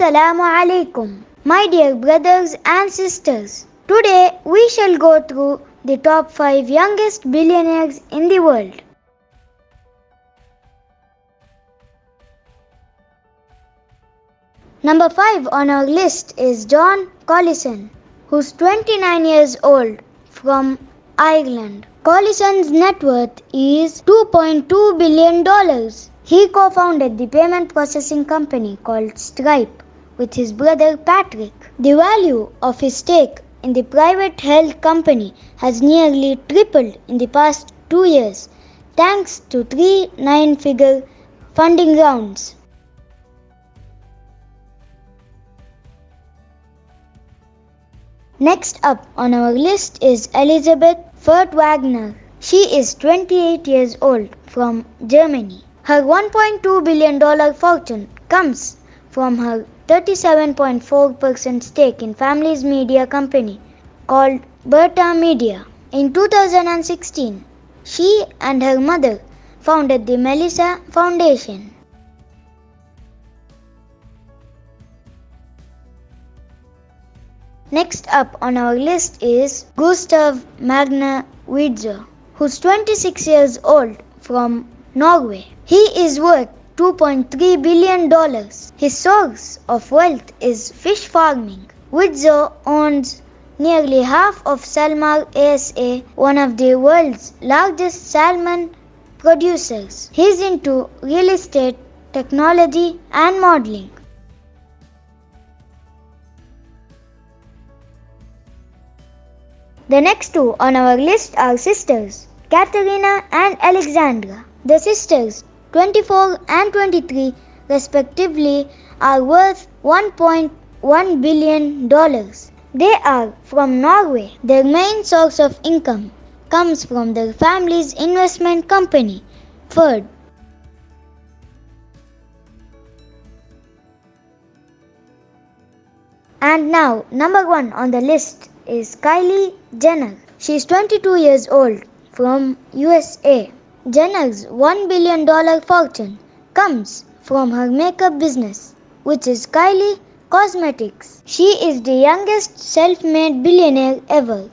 Assalamu Alaikum, my dear brothers and sisters. Today we shall go through the top 5 youngest billionaires in the world. Number 5 on our list is John Collison, who's 29 years old, from Ireland. Collison's net worth is $2.2 billion. He co-founded the payment processing company called Stripe with his brother Patrick. The value of his stake in the private held company has nearly tripled in the past 2 years, thanks to 3 nine-figure funding rounds. Next up on our list is Elizabeth Furtwaenger. She is 28 years old, from Germany. Her $1.2 billion fortune comes from her 37.4% stake in family's media company called Berta Media. In 2016, she and her mother founded the Melissa Foundation. Next up on our list is Gustav Magnan Witzøe, who's 26 years old, from Norway. He is worth $2.3 billion. His source of wealth is fish farming. Witzøe owns nearly half of SalMar ASA, one of the world's largest salmon producers. He is into real estate, technology and modeling. The next two on our list are sisters, Katerina and Alexandra. The sisters, 24 and 23 respectively, are worth $1.1 billion. They are from Norway. Their main source of income comes from their family's investment company, Furd. And now, number 1 on the list is Kylie Jenner. She is 22 years old, from USA. Jenner's $1 billion fortune comes from her makeup business, which is Kylie Cosmetics. She is the youngest self-made billionaire ever.